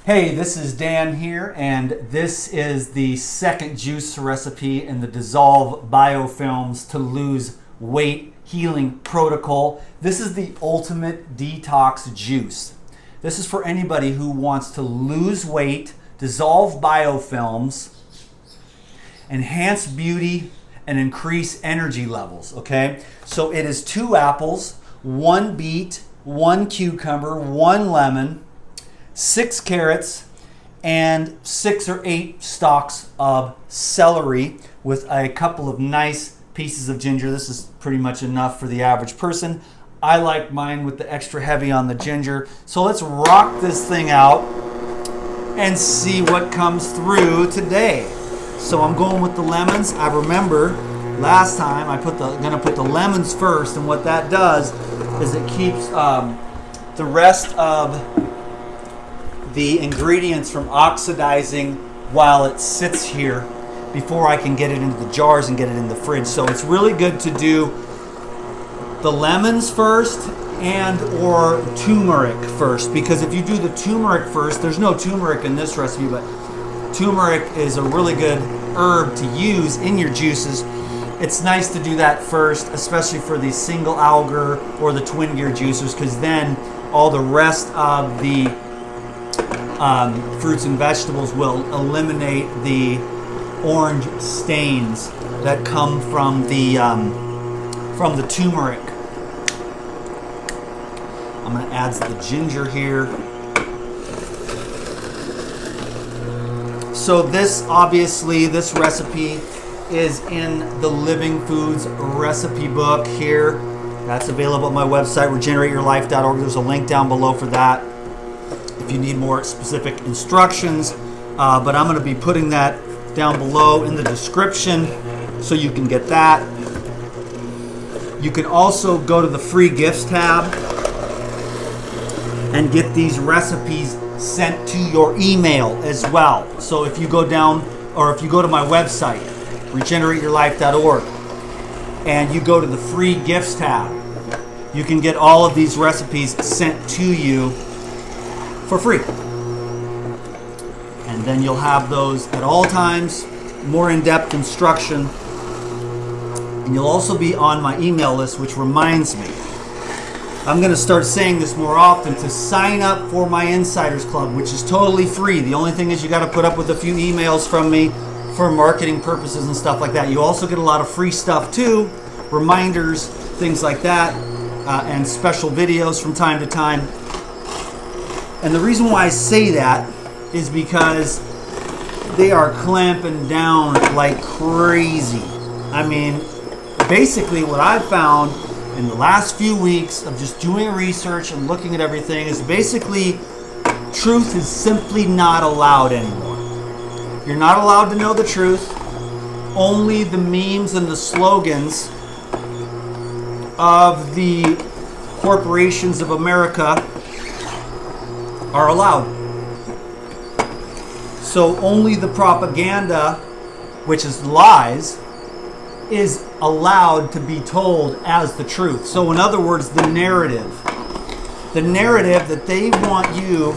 Hey, this is Dan here, and this is the second juice recipe in the Dissolve Biofilms to Lose Weight Healing Protocol. This is the ultimate detox juice. This is for anybody who wants to lose weight, dissolve biofilms, enhance beauty, and increase energy levels, okay? So it is 2 apples, 1 beet, 1 cucumber, 1 lemon, 6 carrots, and 6 or 8 stalks of celery with a couple of nice pieces of ginger. This is pretty much enough for the average person. I like mine with the extra heavy on the ginger. So let's rock this thing out and see what comes through today. So I'm going with the lemons. I remember last time I'm gonna put the lemons first, and what that does is it keeps the rest of the ingredients from oxidizing while it sits here before I can get it into the jars and get it in the fridge. So it's really good to do the lemons first and or turmeric first, because if you do the turmeric first, there's no turmeric in this recipe, but turmeric is a really good herb to use in your juices. It's nice to do that first, especially for the single algar or the twin gear juicers, because then all the rest of the fruits and vegetables will eliminate the orange stains that come from the turmeric. I'm going to add the ginger here. So this recipe is in the Living Foods recipe book here. That's available at my website, regenerateyourlife.org. There's a link down below for that if you need more specific instructions, but I'm going to be putting that down below in the description so you can get that. You can also go to the free gifts tab and get these recipes sent to your email as well. So if you go down, or if you go to my website, regenerateyourlife.org, and you go to the free gifts tab, you can get all of these recipes sent to you for free. And then you'll have those at all times, more in-depth instruction. And you'll also be on my email list, which reminds me, I'm going to start saying this more often, to sign up for my Insiders Club, which is totally free. The only thing is you got to put up with a few emails from me for marketing purposes and stuff like that. You also get a lot of free stuff too, reminders, things like that, and special videos from time to time. And the reason why I say that is because they are clamping down like crazy. I mean, basically what I've found in the last few weeks of just doing research and looking at everything is basically truth is simply not allowed anymore. You're not allowed to know the truth. Only the memes and the slogans of the corporations of America are allowed. So only the propaganda, which is lies, is allowed to be told as the truth. So in other words, the narrative that they want you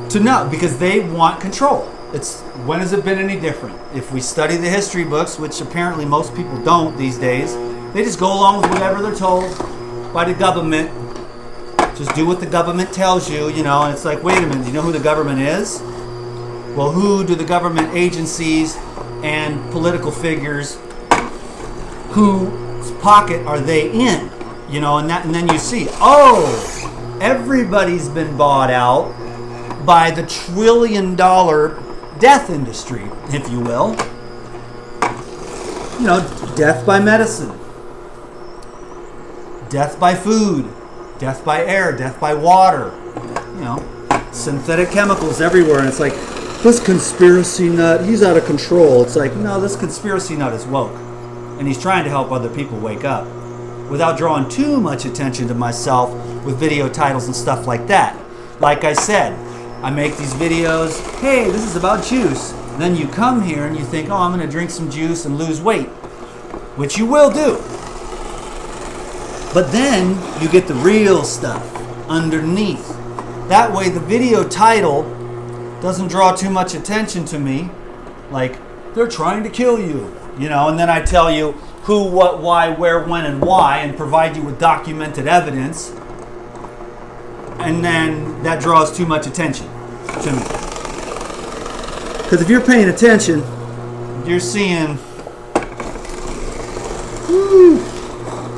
to know, because they want control. It's, when has it been any different? If we study the history books, which apparently most people don't these days, they just go along with whatever they're told by the government. Just do what the government tells you, and it's like, wait a minute, do you know who the government is? Well, who do the government agencies and political figures, whose pocket are they in? And then you see, everybody's been bought out by the $1 trillion death industry, if you will. Death by medicine, death by food, death by air, death by water, synthetic chemicals everywhere. And it's like, this conspiracy nut, he's out of control. It's like, no, this conspiracy nut is woke. And he's trying to help other people wake up without drawing too much attention to myself with video titles and stuff like that. Like I said, I make these videos, hey, this is about juice. And then you come here and you think, I'm going to drink some juice and lose weight, which you will do. But then you get the real stuff underneath. That way the video title doesn't draw too much attention to me, like, they're trying to kill you, and then I tell you who, what, why, where, when, and why, and provide you with documented evidence, and then that draws too much attention to me. Because if you're paying attention, you're seeing,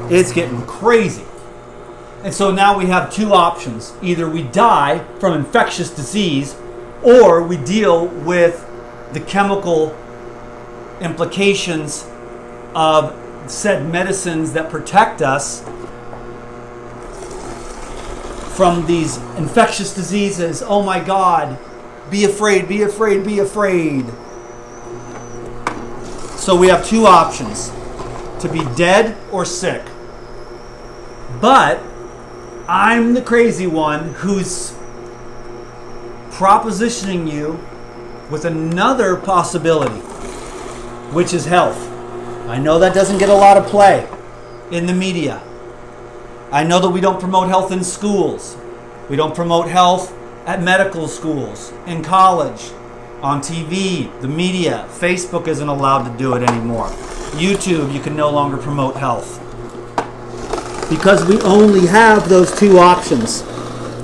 it's getting crazy. And so now we have two options. Either we die from infectious disease, or we deal with the chemical implications of said medicines that protect us from these infectious diseases. Oh my God, be afraid, be afraid, be afraid. So we have two options, to be dead or sick. But I'm the crazy one who's propositioning you with another possibility, which is health. I know that doesn't get a lot of play in the media. I know that we don't promote health in schools. We don't promote health at medical schools, in college, on TV, the media. Facebook isn't allowed to do it anymore. YouTube, you can no longer promote health. Because we only have those two options.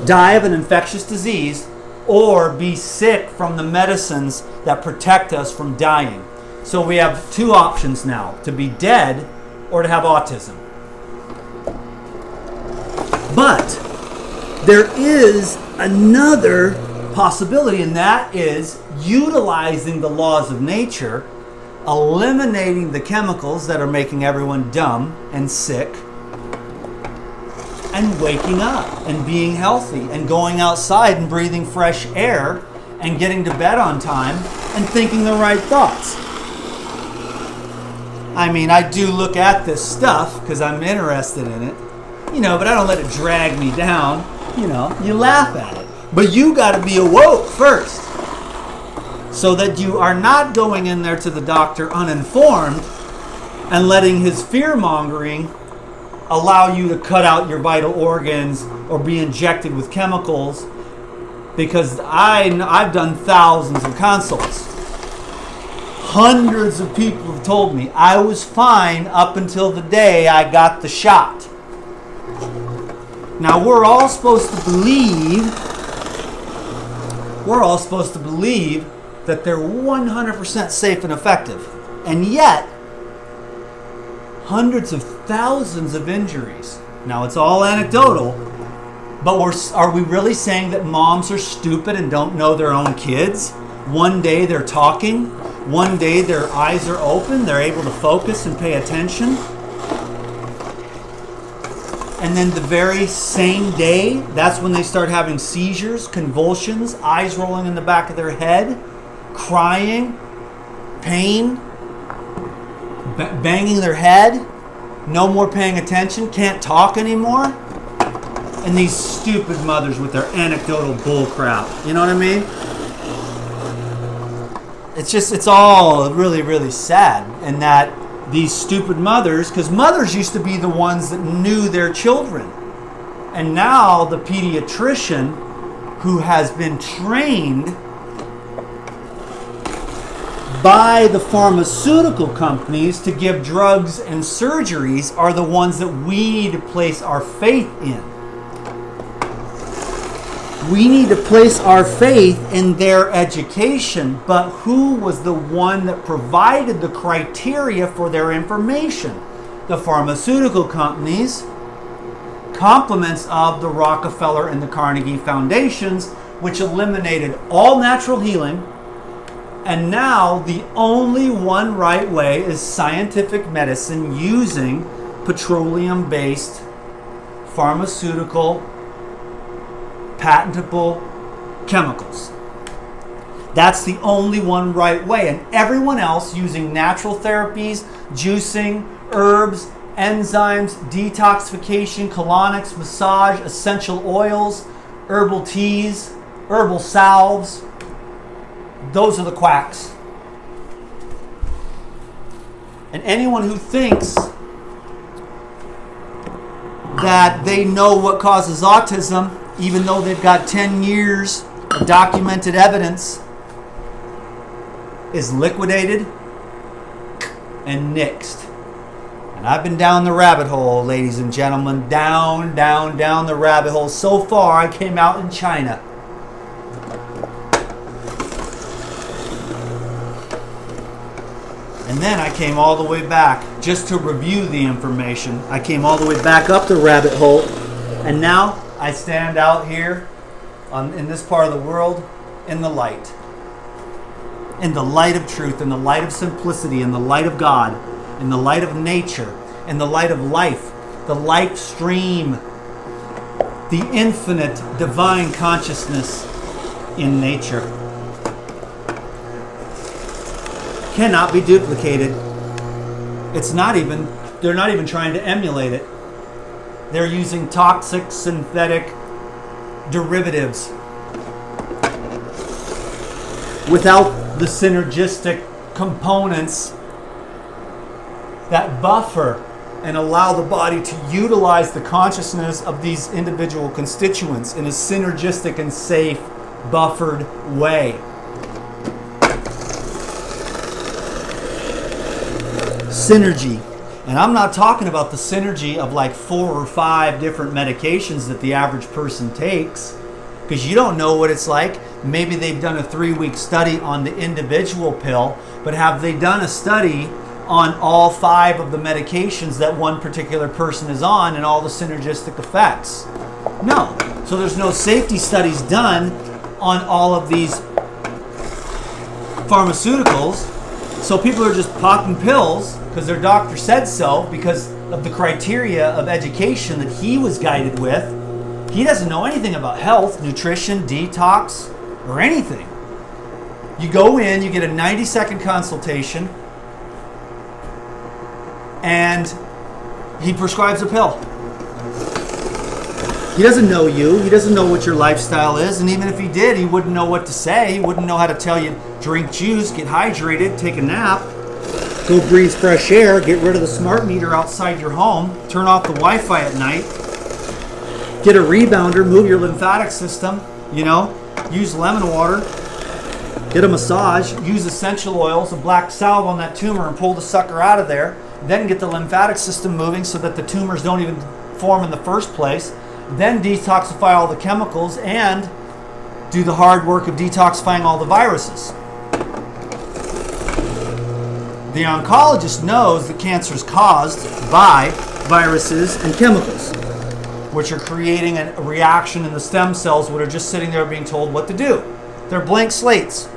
Die of an infectious disease, or be sick from the medicines that protect us from dying. So we have two options now, to be dead or to have autism. But there is another possibility, and that is utilizing the laws of nature, eliminating the chemicals that are making everyone dumb and sick, and waking up and being healthy and going outside and breathing fresh air and getting to bed on time and thinking the right thoughts. I mean, I do look at this stuff because I'm interested in it, but I don't let it drag me down. You laugh at it. But you got to be awoke first, so that you are not going in there to the doctor uninformed and letting his fear-mongering allow you to cut out your vital organs or be injected with chemicals, because I've done thousands of consults. Hundreds of people have told me I was fine up until the day I got the shot. Now we're all supposed to believe that they're 100% safe and effective. And yet, hundreds of thousands of injuries. Now it's all anecdotal, but are we really saying that moms are stupid and don't know their own kids? One day they're talking, one day their eyes are open, they're able to focus and pay attention. And then the very same day, that's when they start having seizures, convulsions, eyes rolling in the back of their head, crying, pain, banging their head, no more paying attention, can't talk anymore. And these stupid mothers with their anecdotal bull crap. You know what I mean? It's all really, really sad. And that these stupid mothers, because mothers used to be the ones that knew their children. And now the pediatrician who has been trained by the pharmaceutical companies to give drugs and surgeries are the ones that we need to place our faith in. We need to place our faith in their education, but who was the one that provided the criteria for their information? The pharmaceutical companies, complements of the Rockefeller and the Carnegie Foundations, which eliminated all natural healing. And now the only one right way is scientific medicine using petroleum-based pharmaceutical patentable chemicals. That's the only one right way. And everyone else using natural therapies, juicing, herbs, enzymes, detoxification, colonics, massage, essential oils, herbal teas, herbal salves, those are the quacks. And anyone who thinks that they know what causes autism even though they've got 10 years of documented evidence, is liquidated and nixed. And I've been down the rabbit hole, ladies and gentlemen, down the rabbit hole. So far, I came out in China. And then I came all the way back just to review the information. I came all the way back up the rabbit hole. And now I stand out here in this part of the world in the light. In the light of truth, in the light of simplicity, in the light of God, in the light of nature, in the light of life, the life stream, the infinite divine consciousness in nature. Cannot be duplicated. They're not even trying to emulate it. They're using toxic synthetic derivatives without the synergistic components that buffer and allow the body to utilize the consciousness of these individual constituents in a synergistic and safe, buffered way. Synergy. And I'm not talking about the synergy of like 4 or 5 different medications that the average person takes, because you don't know what it's like. Maybe they've done a 3-week study on the individual pill, but have they done a study on all 5 of the medications that one particular person is on and all the synergistic effects? No. So there's no safety studies done on all of these pharmaceuticals. So people are just popping pills because their doctor said so, because of the criteria of education that he was guided with. He doesn't know anything about health, nutrition, detox, or anything. You go in, you get a 90-second consultation, and he prescribes a pill. He doesn't know you. He doesn't know what your lifestyle is. And even if he did, he wouldn't know what to say. He wouldn't know how to tell you, drink juice, get hydrated, take a nap, go breathe fresh air, get rid of the smart meter outside your home, turn off the Wi-Fi at night, get a rebounder, move your lymphatic system, use lemon water, get a massage, use essential oils, a black salve on that tumor and pull the sucker out of there, then get the lymphatic system moving so that the tumors don't even form in the first place, then detoxify all the chemicals and do the hard work of detoxifying all the viruses. The oncologist knows that cancer is caused by viruses and chemicals, which are creating a reaction in the stem cells that are just sitting there being told what to do. They're blank slates.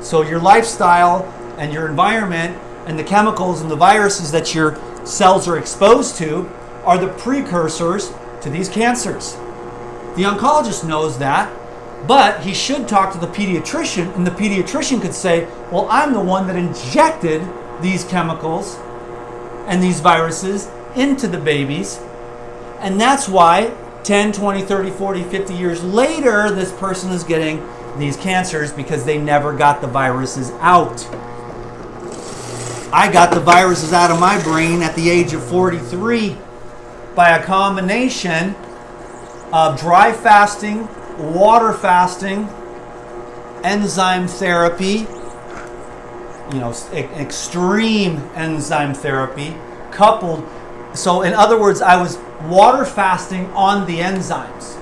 So your lifestyle and your environment and the chemicals and the viruses that your cells are exposed to are the precursors to these cancers. The oncologist knows that, but he should talk to the pediatrician, and the pediatrician could say, well, I'm the one that injected these chemicals and these viruses into the babies, and that's why 10, 20, 30, 40, 50 years later, this person is getting these cancers because they never got the viruses out. I got the viruses out of my brain at the age of 43 by a combination of dry fasting, water fasting, enzyme therapy, extreme enzyme therapy, coupled. So in other words, I was water fasting on the enzymes,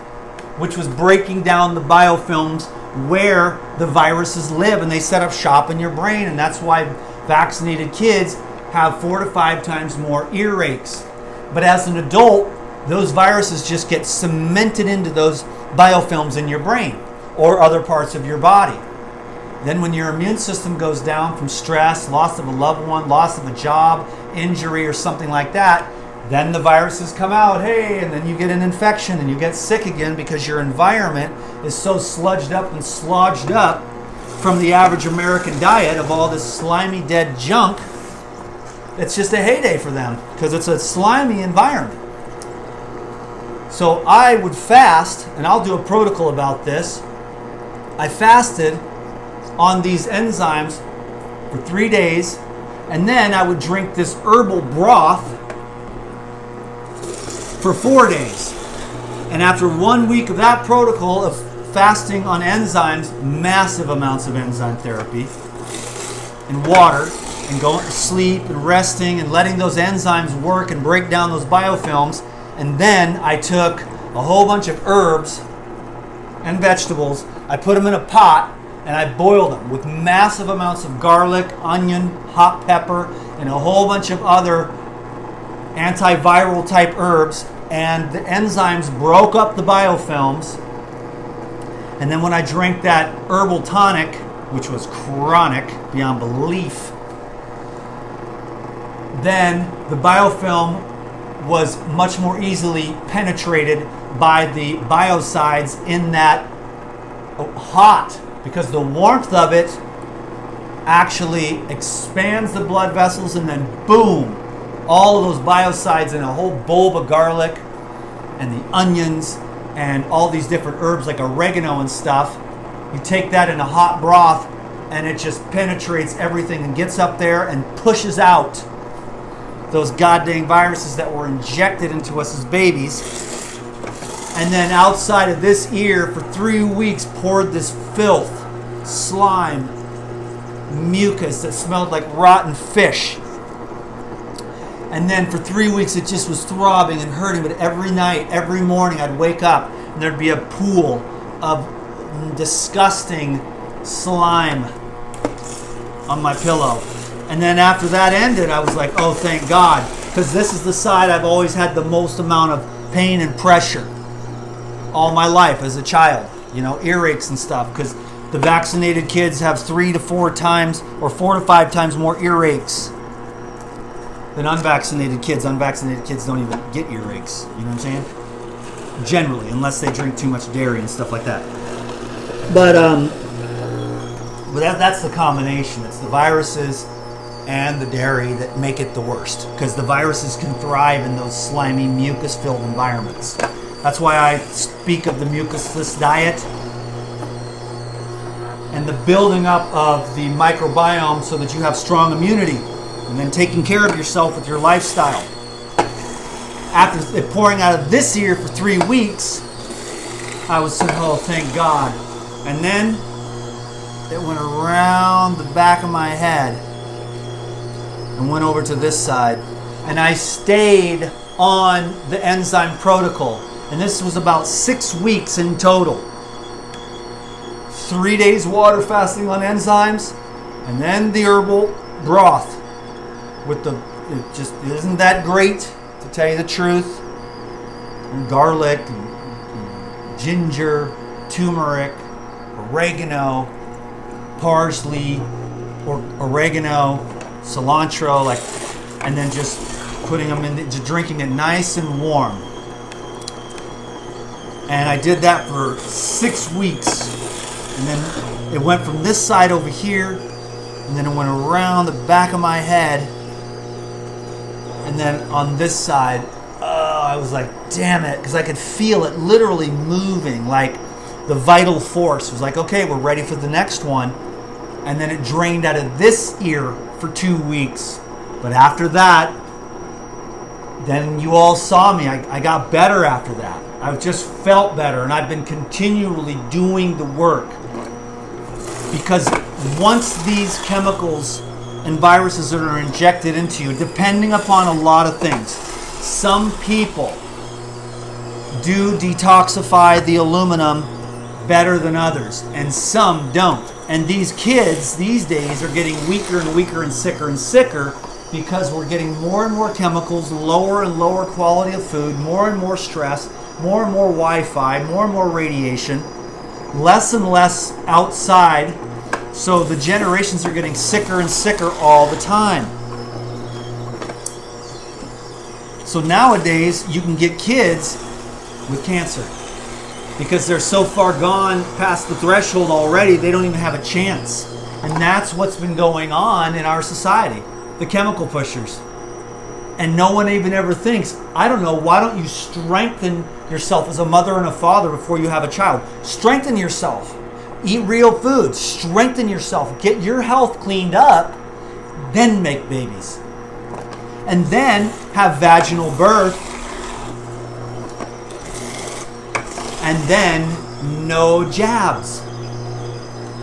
which was breaking down the biofilms where the viruses live, and they set up shop in your brain, and that's why vaccinated kids have 4 to 5 times more earaches. But as an adult, those viruses just get cemented into those biofilms in your brain or other parts of your body. Then when your immune system goes down from stress, loss of a loved one, loss of a job, injury, or something like that, then the viruses come out, hey, and then you get an infection and you get sick again because your environment is so sludged up and slodged up from the average American diet of all this slimy, dead junk. It's just a heyday for them because it's a slimy environment. So I would fast, and I'll do a protocol about this. I fasted on these enzymes for 3 days, and then I would drink this herbal broth for 4 days. And after 1 week of that protocol of fasting on enzymes, massive amounts of enzyme therapy, and water, and going to sleep and resting and letting those enzymes work and break down those biofilms, and then I took a whole bunch of herbs and vegetables, I put them in a pot, and I boiled them with massive amounts of garlic, onion, hot pepper, and a whole bunch of other antiviral type herbs, and the enzymes broke up the biofilms. And then when I drank that herbal tonic, which was chronic beyond belief, then the biofilm was much more easily penetrated by the biocides in that hot, because the warmth of it actually expands the blood vessels, and then boom, all of those biocides in a whole bulb of garlic and the onions and all these different herbs like oregano and stuff. You take that in a hot broth and it just penetrates everything and gets up there and pushes out those goddamn viruses that were injected into us as babies. And then outside of this ear for 3 weeks poured this filth, slime, mucus that smelled like rotten fish. And then for 3 weeks it just was throbbing and hurting, but every night, every morning I'd wake up and there'd be a pool of disgusting slime on my pillow. And then after that ended, I was like, oh, thank God, because this is the side I've always had the most amount of pain and pressure all my life as a child, you know, earaches and stuff, because the vaccinated kids have 3 to 4 times or 4 to 5 times more earaches than unvaccinated kids. Unvaccinated kids don't even get earaches, you know what I'm saying? Generally, unless they drink too much dairy and stuff like that. But that's the combination. It's the viruses and the dairy that make it the worst, because the viruses can thrive in those slimy, mucus-filled environments. That's why I speak of the mucusless diet and the building up of the microbiome so that you have strong immunity, and then taking care of yourself with your lifestyle. After it pouring out of this ear for 3 weeks, I was saying, oh, thank God. And then it went around the back of my head and went over to this side. And I stayed on the enzyme protocol. And this was about 6 weeks in total. 3 days water fasting on enzymes, and then the herbal broth with the, it just isn't that great, to tell you the truth. And garlic, and ginger, turmeric, oregano, parsley, or oregano, cilantro, like, and then just putting them in, just drinking it nice and warm. And I did that for 6 weeks, and then it went from this side over here, and then it went around the back of my head, and then on this side, I was like, damn it, because I could feel it literally moving, like the vital force was like, okay, we're ready for the next one. And then it drained out of this ear for 2 weeks. But after that, then you all saw me. I got better after that. I just felt better, and I've been continually doing the work. Because once these chemicals and viruses are injected into you, depending upon a lot of things, some people do detoxify the aluminum better than others, and some don't. And these kids these days are getting weaker and weaker and sicker because we're getting more and more chemicals, lower and lower quality of food, more and more stress, more and more Wi-Fi, more and more radiation, less and less outside. So the generations are getting sicker and sicker all the time. So nowadays you can get kids with cancer because they're so far gone past the threshold already, they don't even have a chance. And that's what's been going on in our society, the chemical pushers. And no one even ever thinks, I don't know, why don't you strengthen yourself as a mother and a father before you have a child? Strengthen yourself. Eat real food. Strengthen yourself. Get your health cleaned up. Then make babies. And then have vaginal birth. and then no jabs.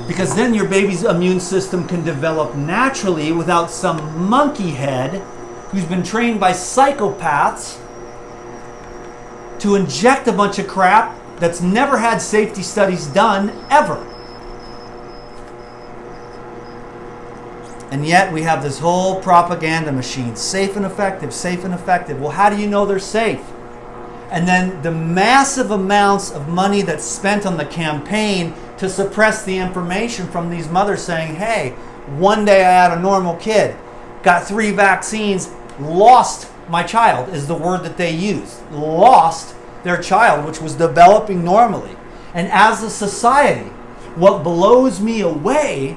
Because then your baby's immune system can develop naturally without some monkey head who's been trained by psychopaths to inject a bunch of crap that's never had safety studies done ever. And yet we have this whole propaganda machine, safe and effective, safe and effective. Well, how do you know they're safe? And then the massive amounts of money that's spent on the campaign to suppress the information from these mothers saying, hey, one day I had a normal kid, got 3 vaccines, lost my child is the word that they use. Lost their child, which was developing normally. And as a society, what blows me away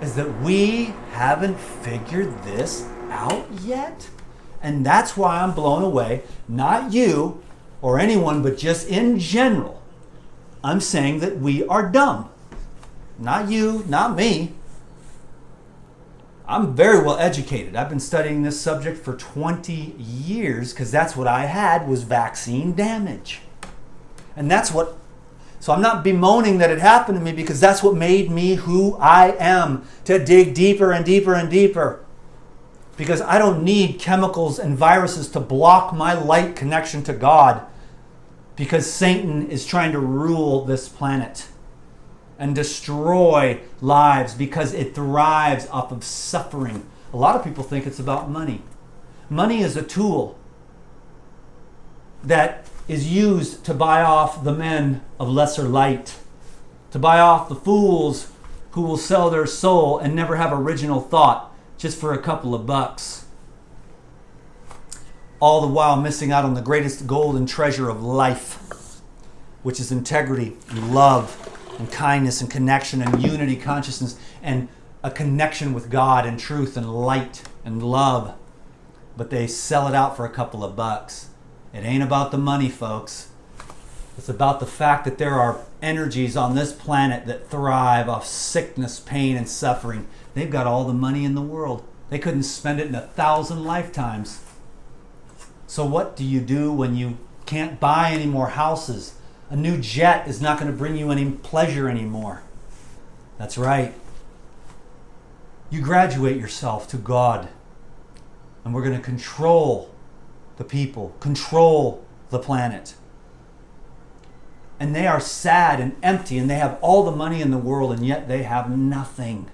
is that we haven't figured this out yet. And that's why I'm blown away. Not you or anyone, but just in general. I'm saying that we are dumb. Not you, not me. I'm very well educated. I've been studying this subject for 20 years because that's what I had was vaccine damage. And that's what, so I'm not bemoaning that it happened to me because that's what made me who I am, to dig deeper and deeper and deeper. Because I don't need chemicals and viruses to block my light connection to God, because Satan is trying to rule this planet and destroy lives because it thrives off of suffering. A lot of people think it's about money. Money is a tool that is used to buy off the men of lesser light, to buy off the fools who will sell their soul and never have original thought just for a couple of bucks. All the while missing out on the greatest golden treasure of life, which is integrity and love and kindness and connection and unity consciousness and a connection with God and truth and light and love. But they sell it out for a couple of bucks. It ain't about the money, folks. It's about the fact that there are energies on this planet that thrive off sickness, pain, and suffering. They've got all the money in the world. They couldn't spend it in 1,000 lifetimes. So what do you do when you can't buy any more houses? A new jet is not going to bring you any pleasure anymore. That's right. You graduate yourself to God. And we're going to control the people, control the planet. And they are sad and empty, and they have all the money in the world, and yet they have nothing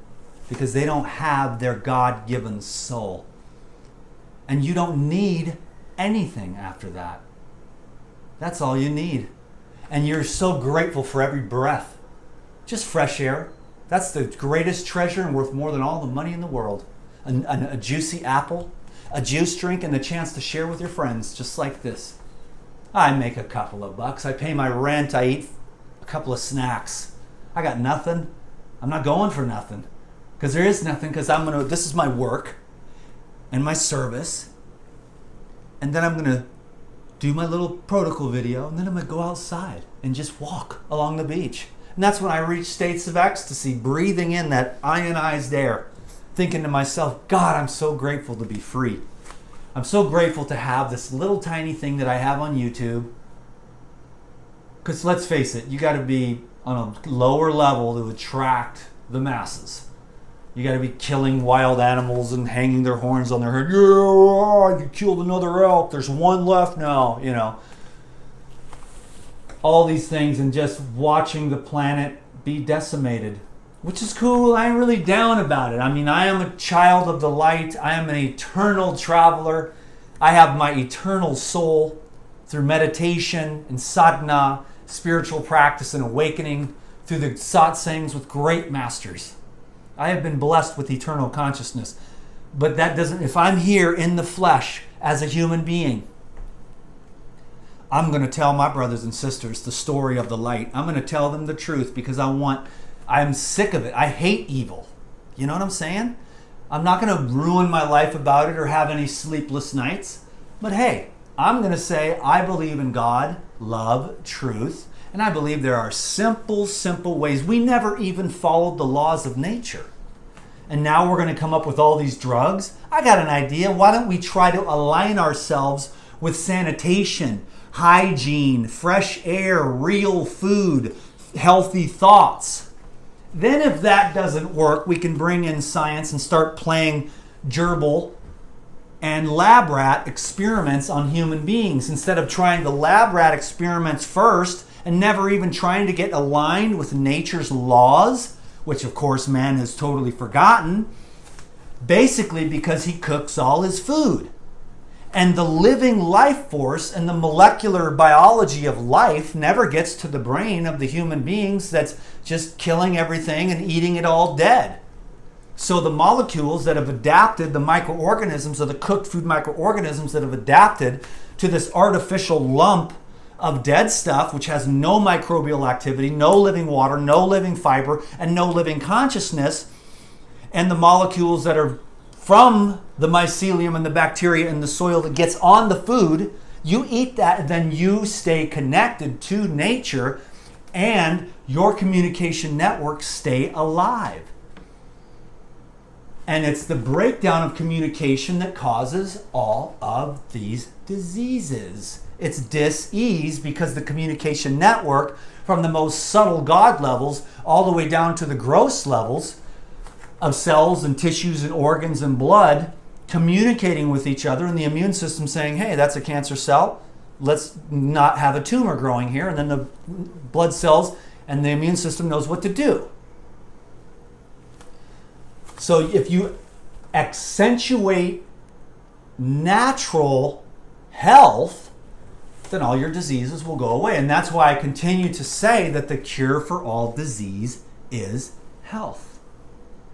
because they don't have their God-given soul. And you don't need anything after that. That's all you need. And you're so grateful for every breath. Just fresh air. That's the greatest treasure and worth more than all the money in the world. A juicy apple, a juice drink, and the chance to share with your friends just like this. I make a couple of bucks. I pay my rent. I eat a couple of snacks. I got nothing. I'm not going for nothing. Because there is nothing, because this is my work and my service. And then I'm going to do my little protocol video, and then I'm going to go outside and just walk along the beach. And that's when I reach states of ecstasy, breathing in that ionized air, thinking to myself, God, I'm so grateful to be free. I'm so grateful to have this little tiny thing that I have on YouTube. Because let's face it, you got to be on a lower level to attract the masses. You got to be killing wild animals and hanging their horns on their head. Yeah, you killed another elk. There's one left now, you know. All these things, and just watching the planet be decimated, which is cool. I ain't really down about it. I mean, I am a child of the light. I am an eternal traveler. I have my eternal soul through meditation and sadhana, spiritual practice and awakening, through the satsangs with great masters. I have been blessed with eternal consciousness. But that doesn't, if I'm here in the flesh as a human being, I'm going to tell my brothers and sisters the story of the light. I'm going to tell them the truth because I'm sick of it. I hate evil. You know what I'm saying? I'm not going to ruin my life about it or have any sleepless nights. But hey, I'm going to say I believe in God, love, truth, and I believe there are simple ways. We never even followed the laws of nature. And now we're going to come up with all these drugs. I got an idea. Why don't we try to align ourselves with sanitation, hygiene, fresh air, real food, healthy thoughts. Then if that doesn't work, we can bring in science and start playing gerbil and lab rat experiments on human beings instead of trying the lab rat experiments first and never even trying to get aligned with nature's laws, which of course man has totally forgotten, basically because he cooks all his food. And the living life force and the molecular biology of life never gets to the brain of the human beings that's just killing everything and eating it all dead. So the molecules that have adapted, the microorganisms or the cooked food microorganisms that have adapted to this artificial lump of dead stuff, which has no microbial activity, no living water, no living fiber, and no living consciousness, and the molecules that are from the mycelium and the bacteria in the soil that gets on the food, you eat that, and then you stay connected to nature, and your communication networks stay alive. And it's the breakdown of communication that causes all of these diseases. It's dis-ease because the communication network, from the most subtle God levels all the way down to the gross levels of cells and tissues and organs and blood, communicating with each other, and the immune system saying, hey, that's a cancer cell, let's not have a tumor growing here, and then the blood cells and the immune system knows what to do. So if you accentuate natural health, then all your diseases will go away. And that's why I continue to say that the cure for all disease is health.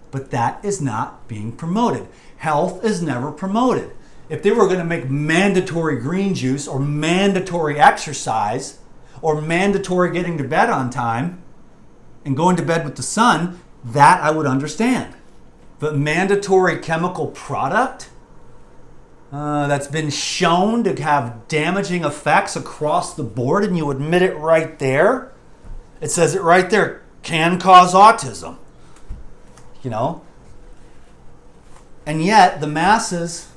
But that is not being promoted. Health is never promoted. If they were going to make mandatory green juice or mandatory exercise or mandatory getting to bed on time and going to bed with the sun, that I would understand. But mandatory chemical product that's been shown to have damaging effects across the board, and you admit it right there. It says it right there, can cause autism. You know? And yet the masses,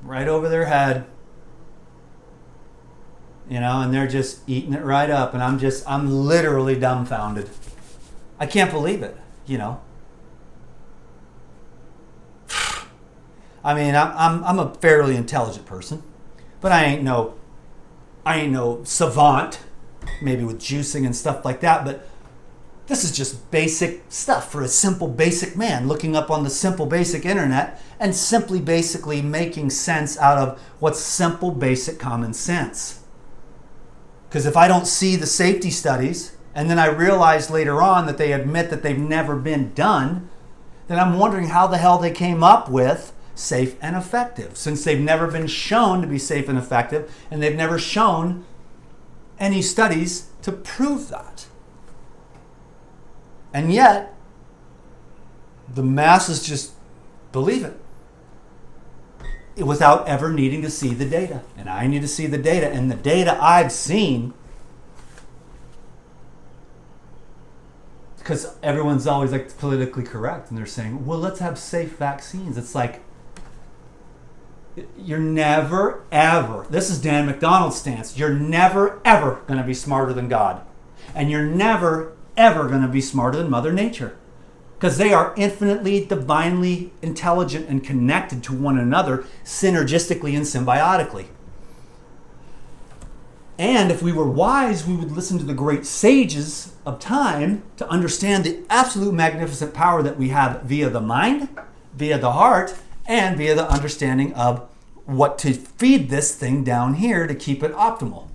right over their head, you know, and they're just eating it right up. And I'm literally dumbfounded. I can't believe it, you know. I mean, I'm a fairly intelligent person, but I ain't no savant, maybe with juicing and stuff like that, but this is just basic stuff for a simple basic man looking up on the simple basic internet and simply basically making sense out of what's simple basic common sense. Because if I don't see the safety studies and then I realize later on that they admit that they've never been done, then I'm wondering how the hell they came up with safe and effective, since they've never been shown to be safe and effective, and they've never shown any studies to prove that. And yet, the masses just believe it without ever needing to see the data. And I need to see the data, and the data I've seen, because everyone's always like politically correct, and they're saying, well, let's have safe vaccines. It's like, you're never, ever, this is Dan McDonald's stance, you're never, ever going to be smarter than God. And you're never, ever going to be smarter than Mother Nature. Because they are infinitely, divinely intelligent and connected to one another synergistically and symbiotically. And if we were wise, we would listen to the great sages of time to understand the absolute magnificent power that we have via the mind, via the heart, and via the understanding of what to feed this thing down here to keep it optimal.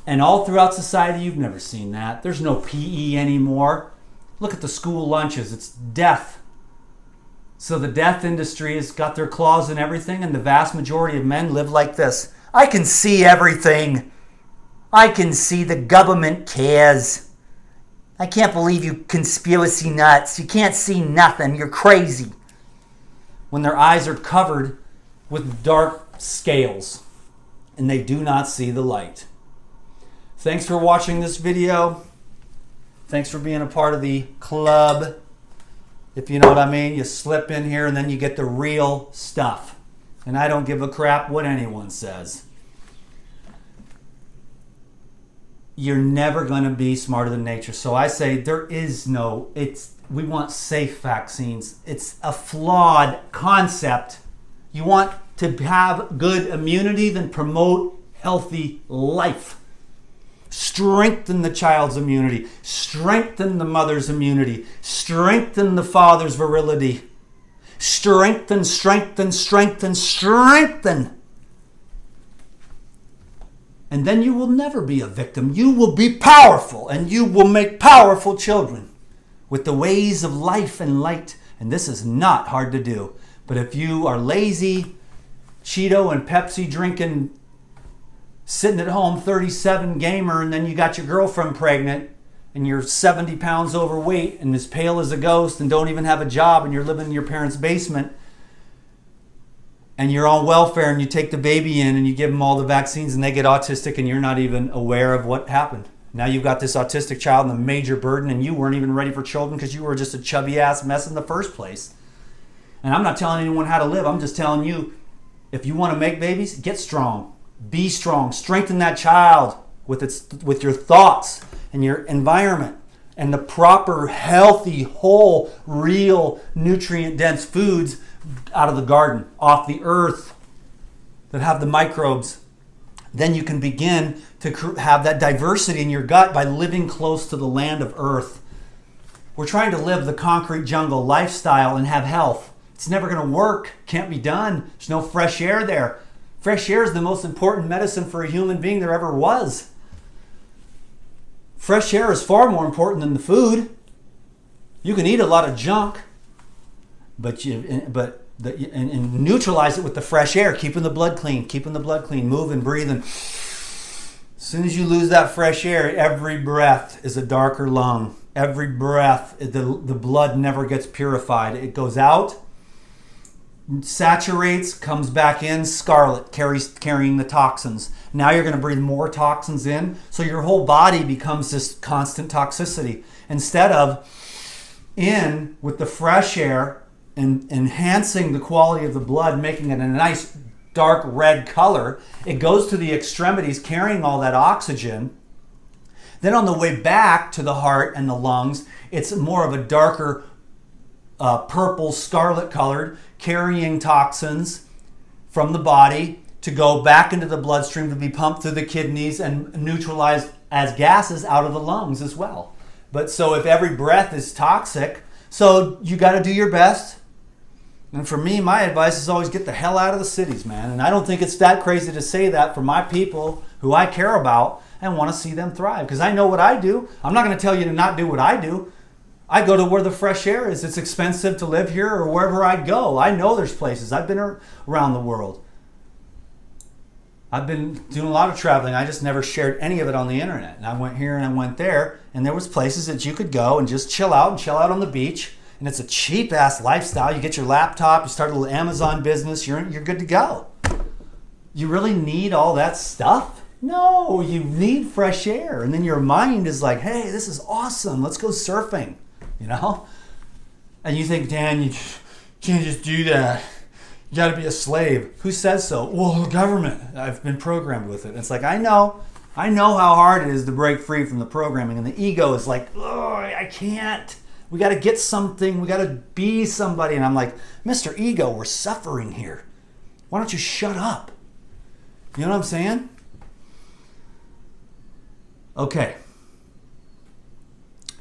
And all throughout society, you've never seen that. There's no PE anymore. Look at the school lunches. It's death. So the death industry has got their claws in everything, and the vast majority of men live like this. I can see everything. I can see the government cares. I can't believe you conspiracy nuts. You can't see nothing. You're crazy. When their eyes are covered with dark scales and they do not see the light. Thanks for watching this video. Thanks for being a part of the club. If you know what I mean, you slip in here and then you get the real stuff. And I don't give a crap what anyone says. You're never going to be smarter than nature. So I say we want safe vaccines. It's a flawed concept. You want to have good immunity, then promote healthy life. Strengthen the child's immunity. Strengthen the mother's immunity. Strengthen the father's virility. Strengthen, strengthen, strengthen, strengthen. And then you will never be a victim. You will be powerful, and you will make powerful children with the ways of life and light. And this is not hard to do. But if you are lazy, Cheeto and Pepsi drinking, sitting at home, 37 gamer, and then you got your girlfriend pregnant, and you're 70 pounds overweight and as pale as a ghost and don't even have a job, and you're living in your parents' basement, and you're on welfare, and you take the baby in and you give them all the vaccines and they get autistic and you're not even aware of what happened. Now you've got this autistic child and a major burden, and you weren't even ready for children because you were just a chubby ass mess in the first place. And I'm not telling anyone how to live. I'm just telling you, if you want to make babies, get strong. Be strong. Strengthen that child with your thoughts and your environment and the proper, healthy, whole, real, nutrient-dense foods out of the garden, off the earth, that have the microbes. Then you can begin to have that diversity in your gut by living close to the land of earth. We're trying to live the concrete jungle lifestyle and have health. It's never going to work. Can't be done. There's no fresh air there. Fresh air is the most important medicine for a human being there ever was. Fresh air is far more important than the food. You can eat a lot of junk, but neutralize it with the fresh air, keeping the blood clean, moving, breathing. As soon as you lose that fresh air, every breath is a darker lung. Every breath, the blood never gets purified. It goes out, saturates, comes back in, scarlet, carrying the toxins. Now you're going to breathe more toxins in, so your whole body becomes this constant toxicity. Instead of in with the fresh air and enhancing the quality of the blood, making it a nice dark red color, it goes to the extremities carrying all that oxygen. Then on the way back to the heart and the lungs, it's more of a darker purple, scarlet colored, carrying toxins from the body to go back into the bloodstream to be pumped through the kidneys and neutralized as gases out of the lungs as well. But so if every breath is toxic, so you got to do your best. And for me, my advice is always get the hell out of the cities, man. And I don't think it's that crazy to say that for my people who I care about and want to see them thrive. Because I know what I do. I'm not going to tell you to not do what I do. I go to where the fresh air is. It's expensive to live here or wherever I go. I know there's places. I've been around the world. I've been doing a lot of traveling. I just never shared any of it on the internet. And I went here and I went there. And there was places that you could go and just chill out on the beach. And it's a cheap ass lifestyle. You get your laptop, you start a little Amazon business, you're good to go. You really need all that stuff? No, you need fresh air. And then your mind is like, hey, this is awesome. Let's go surfing, you know? And you think, Dan, you can't just do that. You got to be a slave. Who says so? Well, the government. I've been programmed with it. And it's like, I know how hard it is to break free from the programming. And the ego is like, oh, I can't. We got to get something. We got to be somebody. And I'm like, Mr. Ego, we're suffering here. Why don't you shut up? You know what I'm saying? Okay.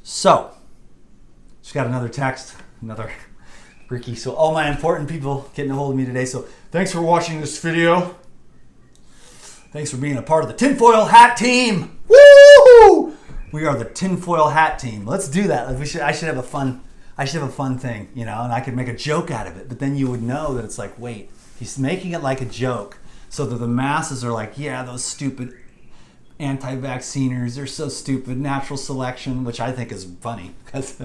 So, just got another text, another Ricky. So all my important people getting a hold of me today. So thanks for watching this video. Thanks for being a part of the tinfoil hat team. Woo! We are the tinfoil hat team. Let's do that. I should have a fun thing, you know, and I could make a joke out of it. But then you would know that it's like, wait, he's making it like a joke, so that the masses are like, yeah, those stupid anti-vacciners, they're so stupid. Natural selection, which I think is funny because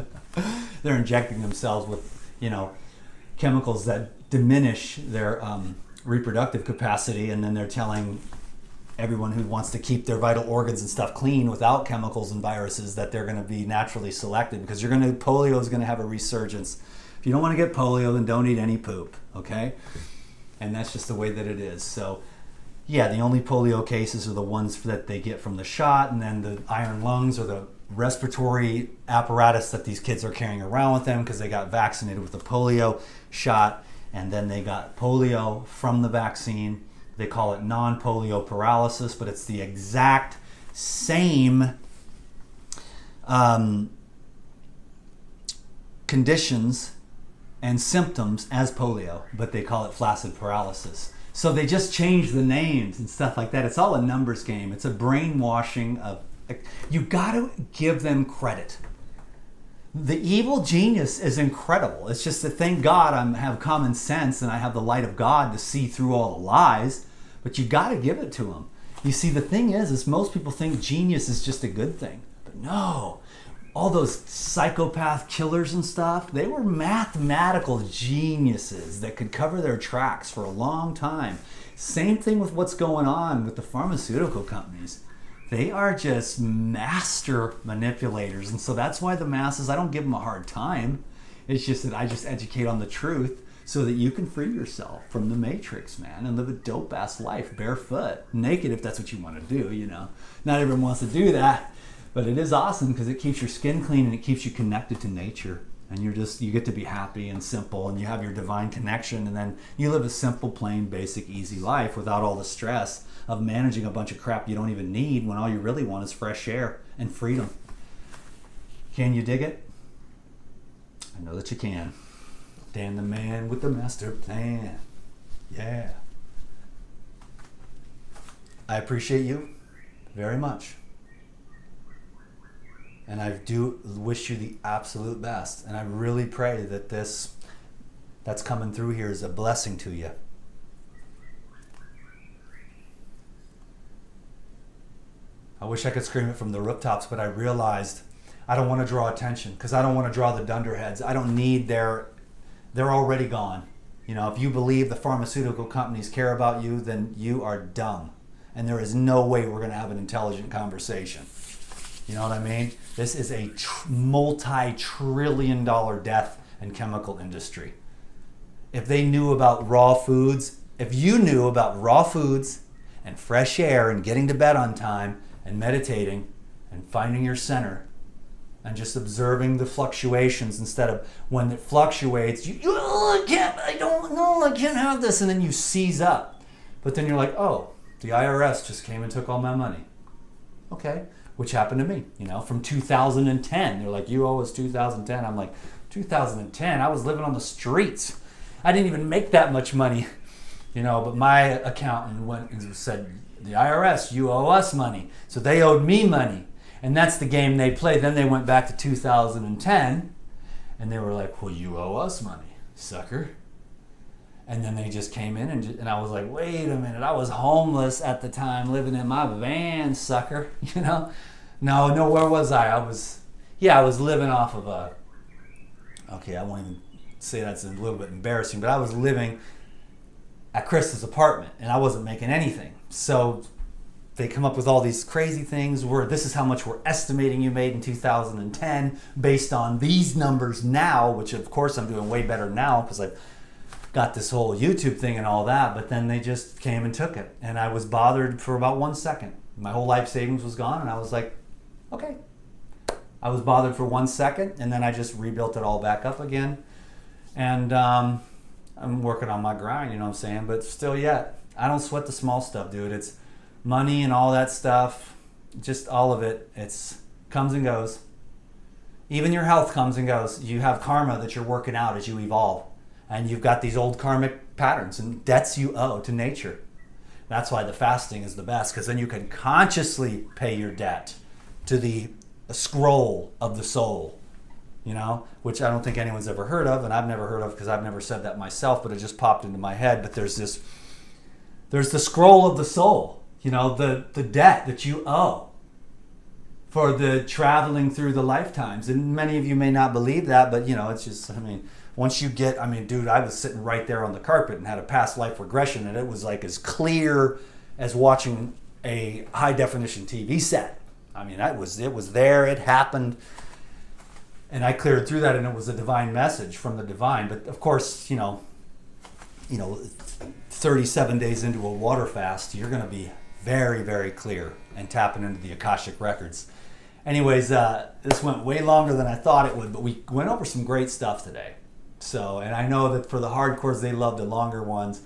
they're injecting themselves with, you know, chemicals that diminish their reproductive capacity, and then they're telling everyone who wants to keep their vital organs and stuff clean without chemicals and viruses that they're going to be naturally selected, because polio is going to have a resurgence. If you don't want to get polio, then don't eat any poop, okay? and that's just the way that it is. So yeah, the only polio cases are the ones that they get from the shot, and then the iron lungs or the respiratory apparatus that these kids are carrying around with them because they got vaccinated with the polio shot, and then they got polio from the vaccine. They call it non-polio paralysis, but it's the exact same conditions and symptoms as polio, but they call it flaccid paralysis. So they just change the names and stuff like that. It's all a numbers game. It's a brainwashing of, you got to give them credit. The evil genius is incredible. It's just that thank God I have common sense and I have the light of God to see through all the lies, but you got to give it to them. You see, the thing is most people think genius is just a good thing, but no. All those psychopath killers and stuff, they were mathematical geniuses that could cover their tracks for a long time. Same thing with what's going on with the pharmaceutical companies. They are just master manipulators. And so that's why the masses, I don't give them a hard time. It's just that I just educate on the truth so that you can free yourself from the matrix, man, and live a dope-ass life, barefoot, naked if that's what you want to do, you know. Not everyone wants to do that. But it is awesome because it keeps your skin clean and it keeps you connected to nature. And you get to be happy and simple and you have your divine connection. And then you live a simple, plain, basic, easy life without all the stress of managing a bunch of crap you don't even need when all you really want is fresh air and freedom. Can you dig it? I know that you can. Dan the man with the master plan. Yeah. I appreciate you very much. And I do wish you the absolute best. And I really pray that this that's coming through here is a blessing to you. I wish I could scream it from the rooftops, but I realized I don't want to draw attention because I don't want to draw the dunderheads. I don't need they're already gone. You know, if you believe the pharmaceutical companies care about you, then you are dumb. And there is no way we're going to have an intelligent conversation. You know what I mean? This is a multi-trillion-dollar death and chemical industry. If they knew about raw foods, if you knew about raw foods and fresh air and getting to bed on time and meditating and finding your center and just observing the fluctuations instead of when it fluctuates, I can't have this, and then you seize up. But then you're like, oh, the IRS just came and took all my money. Okay. Which happened to me, you know, from 2010. They're like, you owe us 2010. I'm like, 2010? I was living on the streets. I didn't even make that much money, you know, but my accountant went and said, the IRS, you owe us money. So they owed me money. And that's the game they played. Then they went back to 2010 and they were like, well, you owe us money, sucker. And then they just came in and I was like, wait a minute, I was homeless at the time, living in my van, sucker, you know? No, where was I? I was living off of okay, I won't even say that's a little bit embarrassing, but I was living at Chris's apartment and I wasn't making anything. So they come up with all these crazy things where this is how much we're estimating you made in 2010 based on these numbers now, which of course I'm doing way better now because I've got this whole YouTube thing and all that, but then they just came and took it. And I was bothered for about 1 second. My whole life savings was gone and I was like, okay. I was bothered for 1 second and then I just rebuilt it all back up again. And I'm working on my grind, you know what I'm saying? But still yet, I don't sweat the small stuff, dude. It's money and all that stuff, just all of it. It's comes and goes. Even your health comes and goes. You have karma that you're working out as you evolve. And you've got these old karmic patterns and debts you owe to nature. That's why the fasting is the best, because then you can consciously pay your debt to the scroll of the soul, you know, which I don't think anyone's ever heard of, and I've never heard of because I've never said that myself, but it just popped into my head. But there's the scroll of the soul, you know, the debt that you owe for the traveling through the lifetimes. And many of you may not believe that, but, you know, it's just, once you get, dude, I was sitting right there on the carpet and had a past life regression, and it was like as clear as watching a high definition TV set. It was there, it happened, and I cleared through that, and it was a divine message from the divine. But of course, 37 days into a water fast, you're going to be very, very clear and tapping into the Akashic Records. Anyways, this went way longer than I thought it would, but we went over some great stuff today. So, and I know that for the hardcores, they love the longer ones.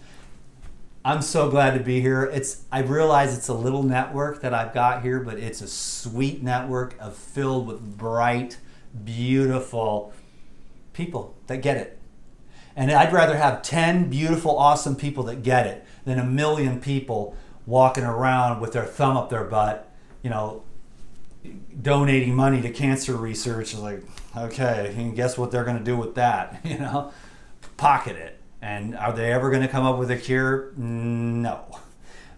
I'm so glad to be here. I realize it's a little network that I've got here, but it's a sweet network filled with bright, beautiful people that get it. And I'd rather have 10 beautiful, awesome people that get it than a million people walking around with their thumb up their butt, donating money to cancer research. Is like, okay, and guess what they're going to do with that? Pocket it. And are they ever going to come up with a cure? No,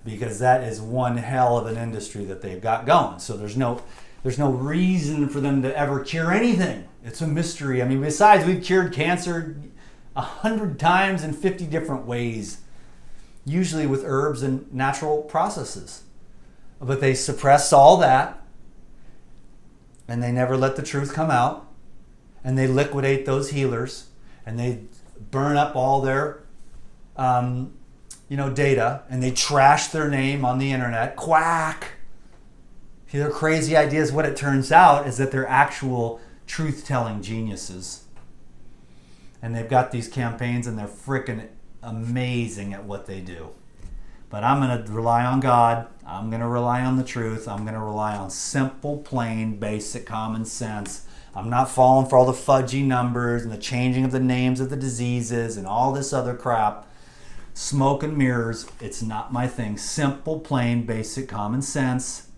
because that is one hell of an industry that they've got going. So there's no reason for them to ever cure anything. It's a mystery. I mean, besides, we've cured cancer 100 times in 50 different ways, usually with herbs and natural processes. But they suppress all that, and they never let the truth come out, and they liquidate those healers, and they burn up all their data, and they trash their name on the internet. Quack. See, their crazy ideas, what it turns out is that they're actual truth-telling geniuses. And they've got these campaigns, and they're freaking amazing at what they do. But I'm going to rely on God. I'm going to rely on the truth. I'm going to rely on simple, plain, basic common sense. I'm not falling for all the fudgy numbers and the changing of the names of the diseases and all this other crap. Smoke and mirrors, it's not my thing. Simple, plain, basic common sense.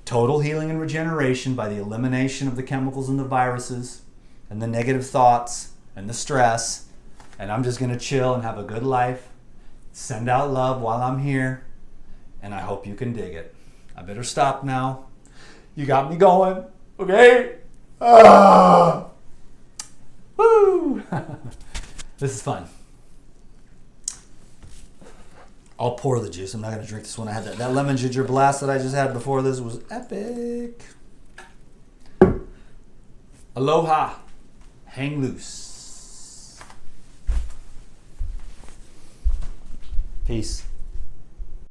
Total healing and regeneration by the elimination of the chemicals and the viruses and the negative thoughts and the stress. And I'm just going to chill and have a good life. Send out love while I'm here. And I hope you can dig it. I better stop now. You got me going. Okay? Woo! This is fun. I'll pour the juice. I'm not going to drink this one. I had that lemon ginger blast that I just had before this was epic. Aloha. Hang loose. Peace.